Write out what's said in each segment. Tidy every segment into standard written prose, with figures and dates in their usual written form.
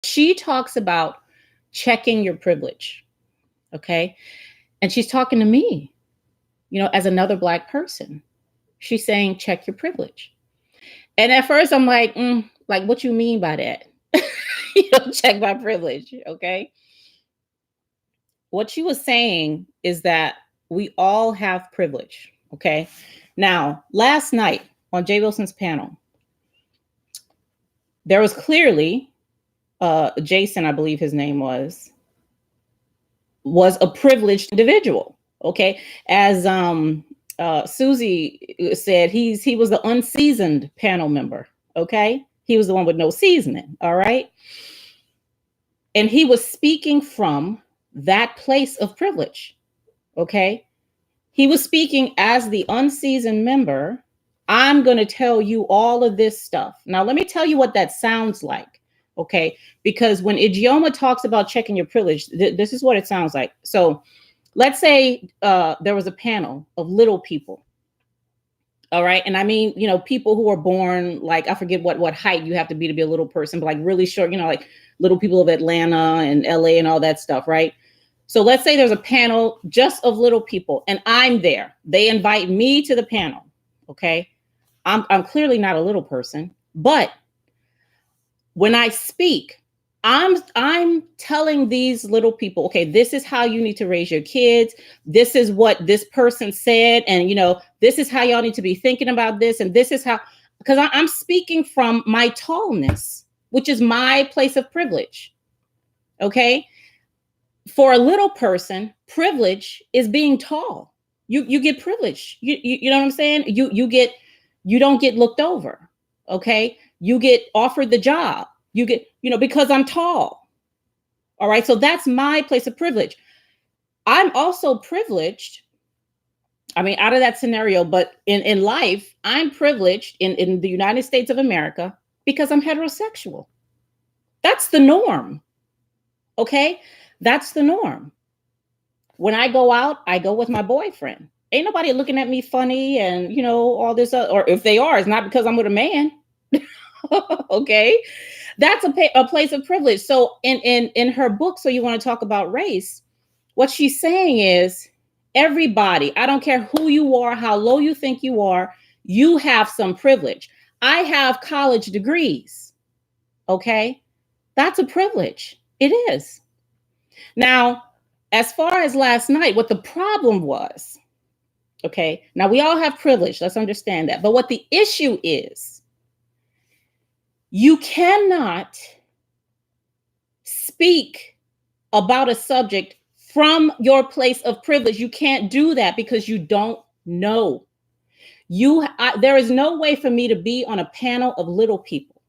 She talks about checking your privilege. Okay. And she's talking to me, as another Black person. She's saying, check your privilege. And at first I'm like, what you mean by that? Check my privilege. Okay. What she was saying is that we all have privilege. Okay. Now, last night on Jay Wilson's panel, there was clearly Jason, I believe his name was a privileged individual. Okay. As Susie said, he was the unseasoned panel member. Okay. He was the one with no seasoning. All right. And he was speaking from that place of privilege. Okay. He was speaking as the unseasoned member. I'm going to tell you all of this stuff. Now, let me tell you what that sounds like. Okay. Because when Ijeoma talks about checking your privilege, this is what it sounds like. So let's say there was a panel of little people. All right. And I mean, people who are born, like, I forget what height you have to be a little person, but like really short, like little people of Atlanta and LA and all that stuff. Right. So let's say there's a panel just of little people and I'm there. They invite me to the panel. Okay. I'm clearly not a little person, but when I speak, I'm telling these little people, okay, this is how you need to raise your kids. This is what this person said. And, this is how y'all need to be thinking about this. And this is how, because I'm speaking from my tallness, which is my place of privilege. Okay. For a little person, privilege is being tall. You get privilege. You know what I'm saying? You don't get looked over. Okay. You get offered the job. You get, because I'm tall. All right. So that's my place of privilege. I'm also privileged. I mean, out of that scenario, but in life, I'm privileged in the United States of America because I'm heterosexual. That's the norm. Okay. That's the norm. When I go out, I go with my boyfriend. Ain't nobody looking at me funny and, all this, or if they are, it's not because I'm with a man. Okay. That's a place of privilege. So in her book, So You Want to Talk About Race, what she's saying is everybody, I don't care who you are, how low you think you have some privilege. I have college degrees. Okay. That's a privilege. It is. Now, as far as last night, what the problem was, okay, now we all have privilege. Let's understand that. But what the issue is, you cannot speak about a subject from your place of privilege. You can't do that because you don't know. There is no way for me to be on a panel of little people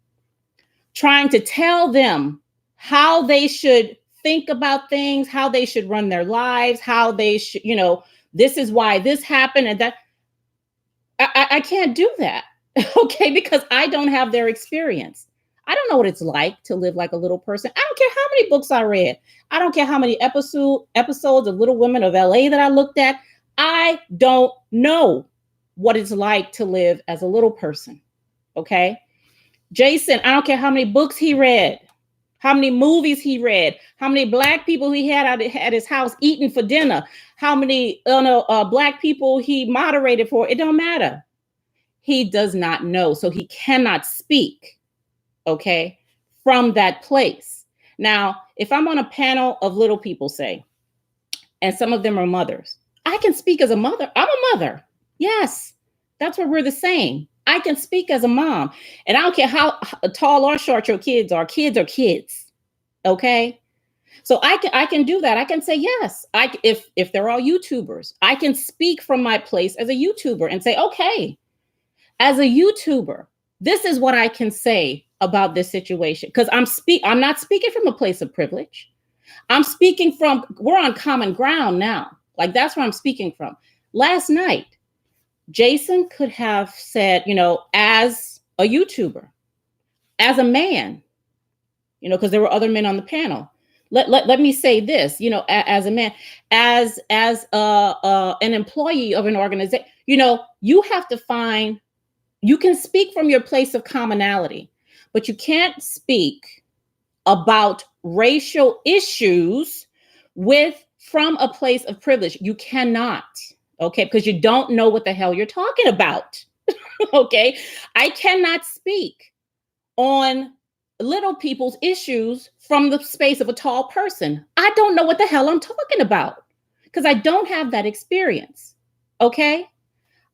trying to tell them how they should think about things, how they should run their lives, how they should, this is why this happened and that. I can't do that. Okay, because I don't have their experience. I don't know what it's like to live like a little person. I don't care how many books I read. I don't care how many episodes of Little Women of LA that I looked at. I don't know what it's like to live as a little person. Okay. Jason, I don't care how many books he read, how many movies he read, how many Black people he had out at his house eating for dinner, how many Black people he moderated for. It don't matter. He does not know. So he cannot speak, okay, from that place. Now, if I'm on a panel of little people, say, and some of them are mothers, I can speak as a mother. I'm a mother. Yes, that's where we're the same. I can speak as a mom. And I don't care how tall or short your kids are kids. Okay. So I can do that. I can say, yes, if they're all YouTubers, I can speak from my place as a YouTuber and say, okay, as a YouTuber, this is what I can say about this situation. Because I'm not speaking from a place of privilege. We're on common ground now. Like that's where I'm speaking from. Last night, Jason could have said, as a YouTuber, as a man, because there were other men on the panel. Let me say this, as a man, as an employee of an organization, you have to find, you can speak from your place of commonality, but you can't speak about racial issues from a place of privilege. You cannot, okay, because you don't know what the hell you're talking about. Okay, I cannot speak on little people's issues from the space of a tall person. I don't know what the hell I'm talking about because I don't have that experience. Okay,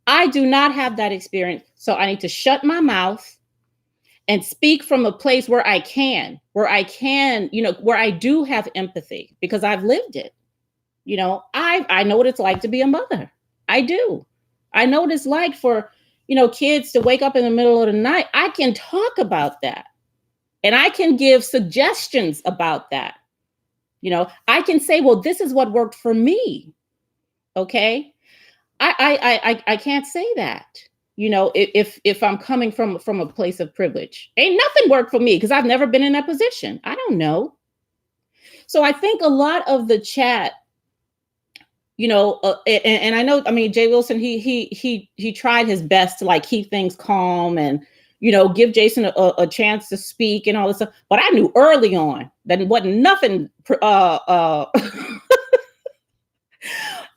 I do not have that experience, so I need to shut my mouth and speak from a place where I can, where I do have empathy because I've lived it. I know what it's like to be a mother. I do. I know what it's like for, kids to wake up in the middle of the night. I can talk about that. And I can give suggestions about that. I can say, well, this is what worked for me. Okay. I can't say that. If I'm coming from a place of privilege, ain't nothing worked for me because I've never been in that position. I don't know. So I think a lot of the chat, and I know, Jay Wilson, he tried his best to like keep things calm and, give Jason a chance to speak and all this stuff. But I knew early on that it wasn't nothing,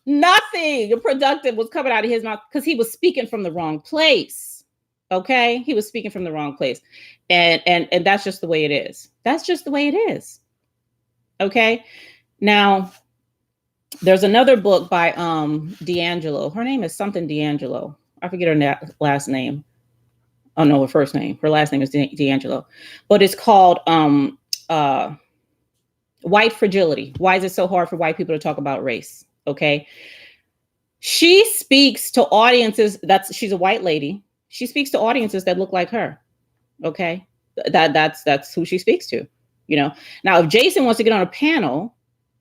nothing productive was coming out of his mouth because he was speaking from the wrong place. Okay. He was speaking from the wrong place. And that's just the way it is. That's just the way it is. Okay. Now, there's another book by D'Angelo. Her name is something D'Angelo. I forget her last name. Oh no, her first name. Her last name is D'Angelo. But it's called White Fragility. Why is it so hard for white people to talk about race? Okay. She speaks to audiences. She's a white lady. She speaks to audiences that look like her. Okay. That's who she speaks to. Now, if Jason wants to get on a panel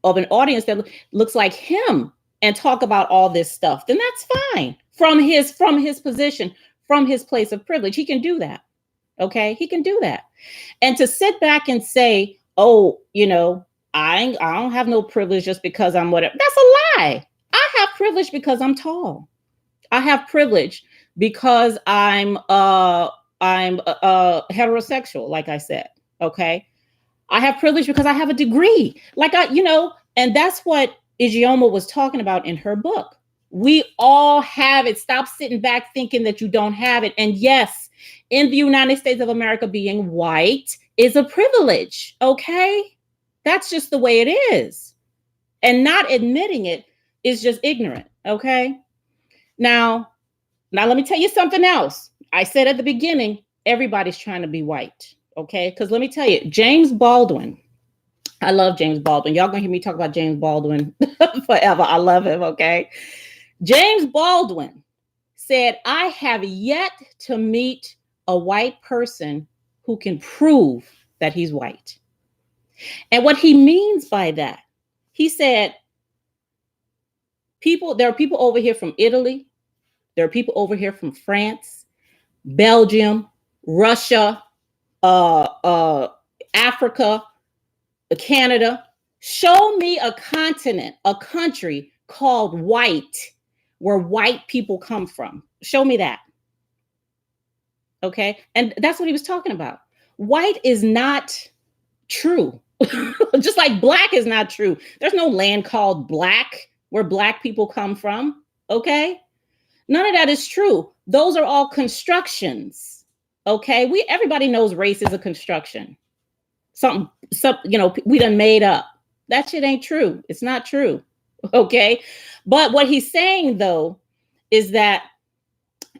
of an audience that looks like him and talk about all this stuff, then that's fine. From his position, from his place of privilege, he can do that. Okay, he can do that. And to sit back and say, oh, I don't have no privilege just because I'm whatever. That's a lie. I have privilege because I'm tall. I have privilege because I'm heterosexual, like I said. Okay. I have privilege because I have a degree. And that's what Ijeoma was talking about in her book. We all have it. Stop sitting back thinking that you don't have it. And yes, in the United States of America, being white is a privilege. Okay. That's just the way it is. And not admitting it is just ignorant. Okay. Now let me tell you something else. I said at the beginning, everybody's trying to be white. Okay. Because let me tell you, James Baldwin. I love James Baldwin. Y'all gonna hear me talk about James Baldwin forever. I love him. Okay. James Baldwin said, I have yet to meet a white person who can prove that he's white. And what he means by that, he said, there are people over here from Italy. There are people over here from France, Belgium, Russia, Africa, Canada. Show me a continent, a country called white, where white people come from. Show me that. Okay. And that's what he was talking about. White is not true. Just like black is not true. There's no land called black where black people come from. Okay. None of that is true. Those are all constructions. Okay. Everybody knows race is a construction. Something, we done made up. That shit ain't true. It's not true. Okay. But what he's saying though, is that,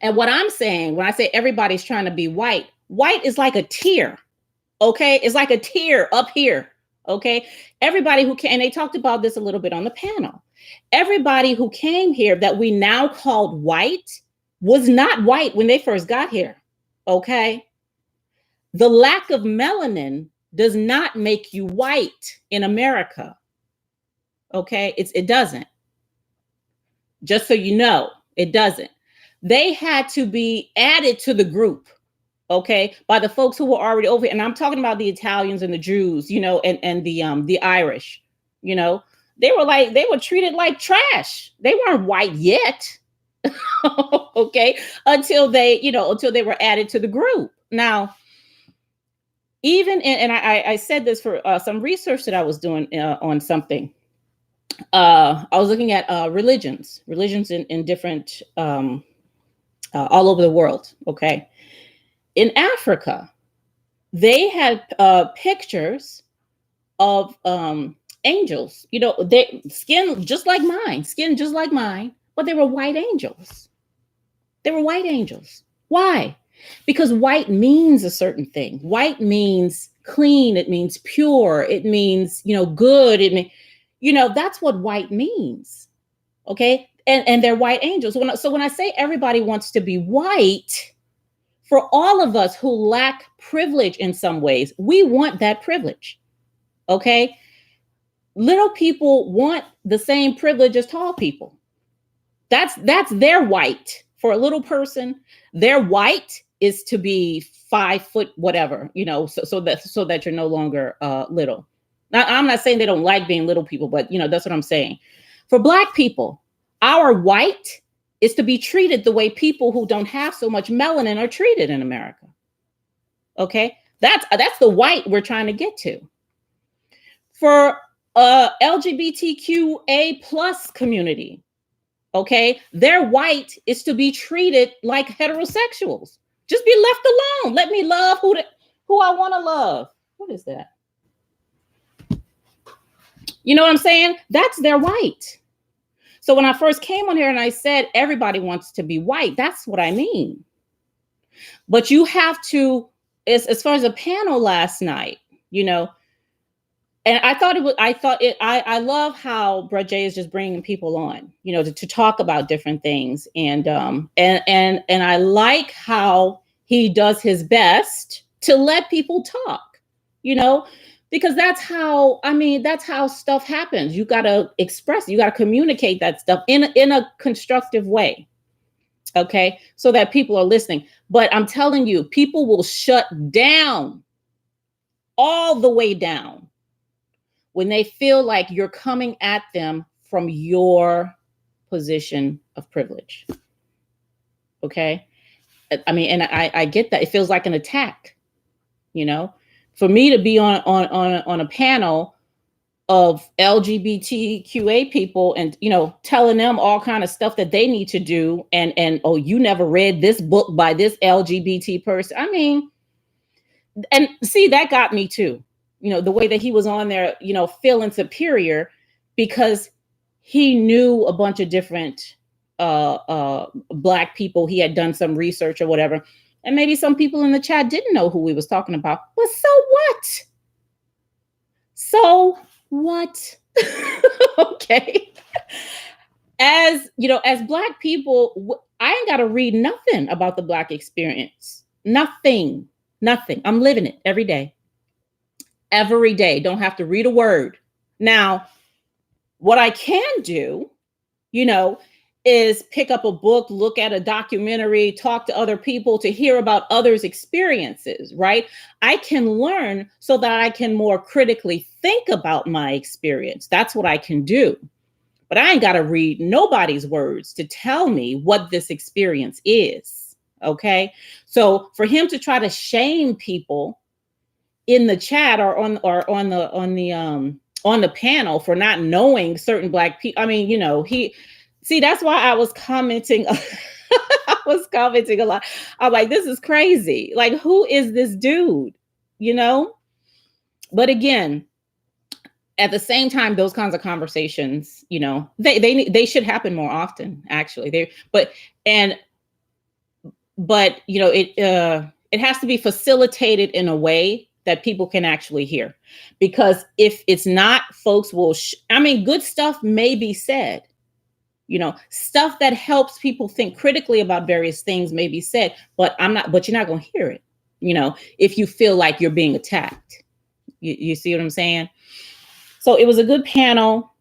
and what I'm saying, when I say everybody's trying to be white is like a tier. Okay. It's like a tier up here. Okay. Everybody who came, and they talked about this a little bit on the panel. Everybody who came here that we now called white was not white when they first got here. Okay. The lack of melanin does not make you white in America. Okay. It doesn't. Just so you know, it doesn't. They had to be added to the group. Okay, by the folks who were already over here. And I'm talking about the Italians and the Jews, and the Irish, they were treated like trash. They weren't white yet. Okay, until they were added to the group. Now, even in, and I said this for some research that I was doing on something. I was looking at religions in different all over the world. Okay, in Africa, they had pictures of angels. You know, they skin just like mine, but they were white angels. They were white angels. Why? Because white means a certain thing. White means clean. It means pure. It means, good. It means, that's what white means. Okay. And they're white angels. So when I say everybody wants to be white, for all of us who lack privilege in some ways, we want that privilege. Okay. Little people want the same privilege as tall people. That's their white. For a little person, their white is to be 5 foot, whatever, so that you're no longer little. Now, I'm not saying they don't like being little people, but that's what I'm saying. For Black people, our white is to be treated the way people who don't have so much melanin are treated in America. Okay, that's the white we're trying to get to. For LGBTQA plus community, okay, their white is to be treated like heterosexuals. Just be left alone. Let me love who I want to love. What is that? You know what I'm saying? That's their white. So when I first came on here and I said everybody wants to be white, that's what I mean. But you have to, as far as a panel last night, and I love how Brett J is just bringing people on, to talk about different things. And I like how he does his best to let people talk, because that's how stuff happens. You got to express, you got to communicate that stuff in a constructive way. Okay. So that people are listening. But I'm telling you, people will shut down all the way down when they feel like you're coming at them from your position of privilege. Okay. I mean, and I get that. It feels like an attack, for me to be on a panel of LGBTQA people and, telling them all kind of stuff that they need to do. And, oh, you never read this book by this LGBT person. I mean, and see, that got me too. The way that he was on there, feeling superior because he knew a bunch of different Black people. He had done some research or whatever. And maybe some people in the chat didn't know who we was talking about. But so what? So what? Okay. As Black people, I ain't got to read nothing about the Black experience. Nothing. I'm living it every day. Every day. Don't have to read a word. Now, what I can do, is pick up a book, look at a documentary, talk to other people to hear about others' experiences, right? I can learn so that I can more critically think about my experience. That's what I can do. But I ain't got to read nobody's words to tell me what this experience is. Okay. So for him to try to shame people in the chat or on the panel for not knowing certain Black people, I mean, that's why I was commenting. I was commenting a lot. I'm like, this is crazy. Like, who is this dude? But again, at the same time, those kinds of conversations, they should happen more often. Actually, it has to be facilitated in a way that people can actually hear, because if it's not, folks will. Good stuff may be said. Stuff that helps people think critically about various things may be said, but you're not going to hear it, if you feel like you're being attacked. You see what I'm saying? So it was a good panel.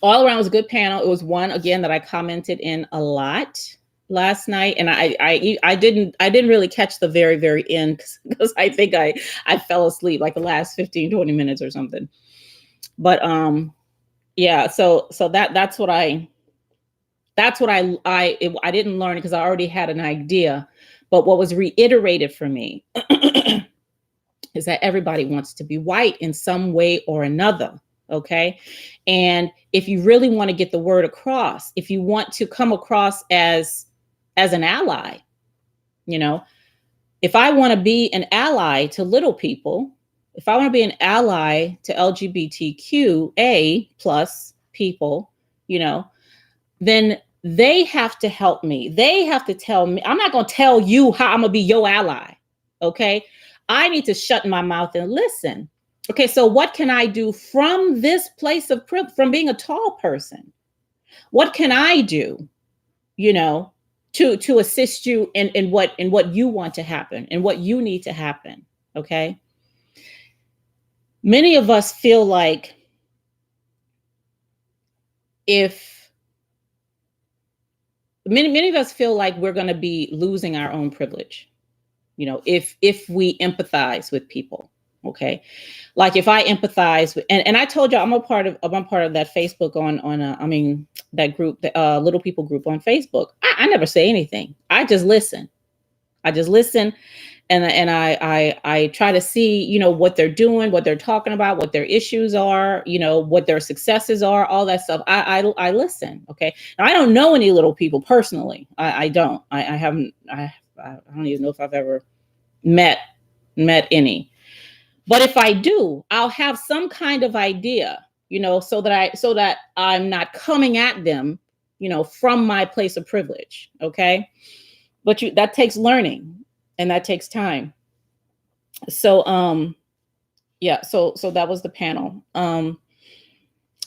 All around, it was a good panel. It was one, again, that I commented in a lot last night. And I didn't really catch the very, very end because I think I fell asleep like the last 15, 20 minutes or something. But yeah, so that's what I didn't learn because I already had an idea. But what was reiterated for me is that everybody wants to be white in some way or another. Okay. And if you really want to get the word across, if you want to come across as an ally, you know, if I want to be an ally to little people, if I want to be an ally to LGBTQA plus people, you know, then they have to help me. They have to tell me. I'm not going to tell you how I'm going to be your ally. Okay. I need to shut my mouth and listen. Okay. So what can I do from this place of privilege, from being a tall person? What can I do, you know, to assist you in what you want to happen and what you need to happen? Okay. Many of us feel like many of us feel like we're going to be losing our own privilege, you know, if we empathize with people. Okay. Like if I empathize with, and I told you I'm a part of that Facebook on that group, the little people group on Facebook. I never say anything. I just listen. And I try to see, you know, what they're doing, what they're talking about, what their issues are, you know, what their successes are, all that stuff. I listen. Okay. Now, I don't know any little people personally. I don't. I haven't. I don't even know if I've ever met any. But if I do, I'll have some kind of idea, you know, so that I'm not coming at them, you know, from my place of privilege. Okay. But that takes learning and that takes time. So yeah, so that was the panel.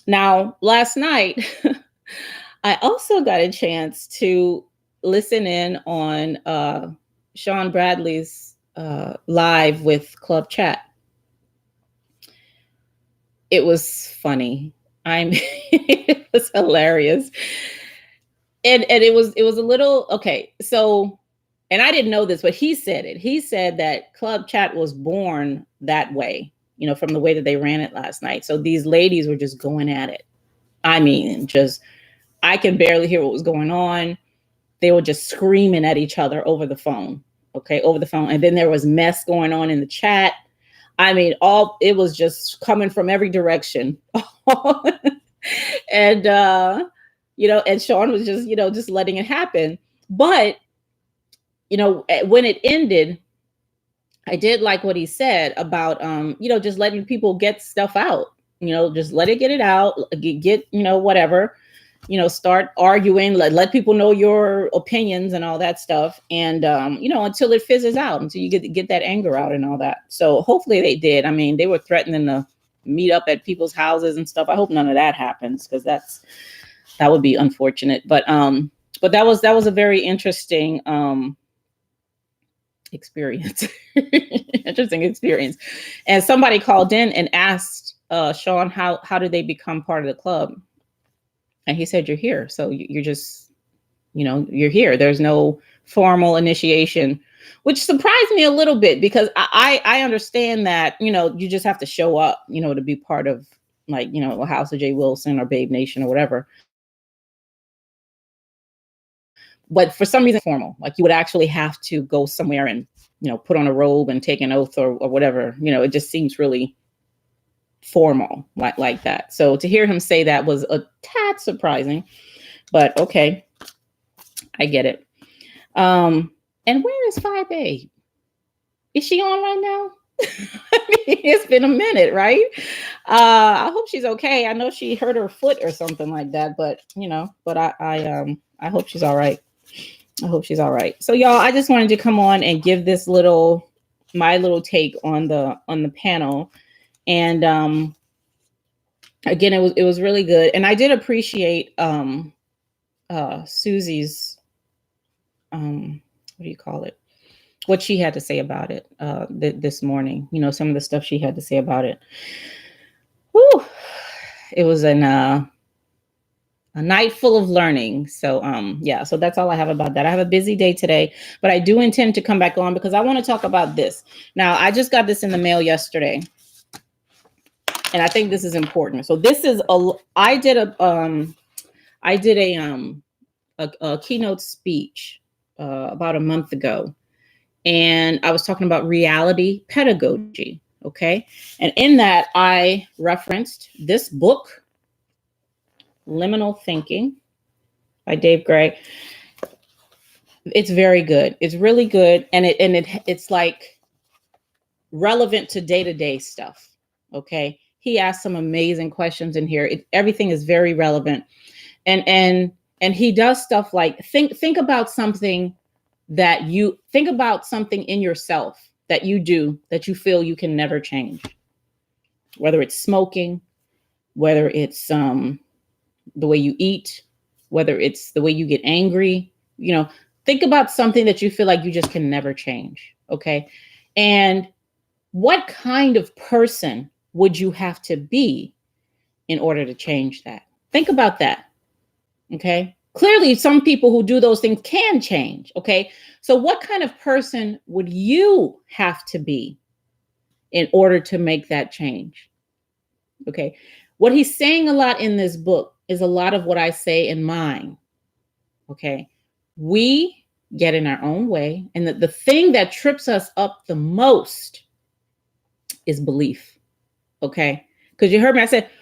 Now last night I also got a chance to listen in on Sean Bradley's live with Club Chat. It was funny. It was hilarious. And it was a little, okay. So, and I didn't know this, but he said it. He said that Club Chat was born that way, you know, from the way that they ran it last night. So these ladies were just going at it. I mean, I could barely hear what was going on. They were just screaming at each other over the phone. Okay, over the phone. And then there was mess going on in the chat. I mean, it was just coming from every direction. And, you know, and Sean was just, you know, just letting it happen. But, you know, when it ended, I did like what he said about, you know, just letting people get stuff out, you know, just get it out, get, you know, whatever, you know, start arguing, let people know your opinions and all that stuff. And, you know, until it fizzes out, until you get that anger out and all that. So hopefully they did. I mean, they were threatening to meet up at people's houses and stuff. I hope none of that happens, because that would be unfortunate. But that was a very interesting experience. Interesting experience. And somebody called in and asked Sean how did they become part of the club? And he said, you're here. So you're just, you know, you're here. There's no formal initiation, which surprised me a little bit, because I understand that, you know, you just have to show up, you know, to be part of, like, you know, House of J. Wilson or Babe Nation or whatever. But for some reason, formal, like you would actually have to go somewhere and, you know, put on a robe and take an oath or whatever. You know, it just seems really formal like that. So to hear him say that was a tad surprising, but okay, I get it. And where is 5A? Is she on right now? I mean, it's been a minute, right? I hope she's okay. I know she hurt her foot or something like that, but you know, but I hope she's all right. I hope she's all right. So y'all, I just wanted to come on and give this my little take on the panel. And again, it was really good. And I did appreciate Susie's what do you call it? What she had to say about it this morning. You know, some of the stuff she had to say about it. Whew. It was a night full of learning. So yeah, so that's all I have about that. I have a busy day today, but I do intend to come back on because I want to talk about this. Now, I just got this in the mail yesterday, and I think this is important. So this is I did a keynote speech about a month ago, And I was talking about reality pedagogy. Okay. And in that, I referenced this book, Liminal Thinking by Dave Gray. It's very good. It's really good. And it's like relevant to day-to-day stuff. Okay. He asked some amazing questions in here. Everything is very relevant. And he does stuff like think about something in yourself that you do that you feel you can never change. Whether it's smoking, whether it's the way you eat, whether it's the way you get angry, think about something that you feel like you just can never change. Okay. And what kind of person would you have to be in order to change that? Think about that. Okay. Clearly, some people who do those things can change. Okay. So what kind of person would you have to be in order to make that change? Okay. What he's saying a lot in this book is a lot of what I say in mine. Okay. We get in our own way. And the thing that trips us up the most is belief. Okay. Because you heard me, I said,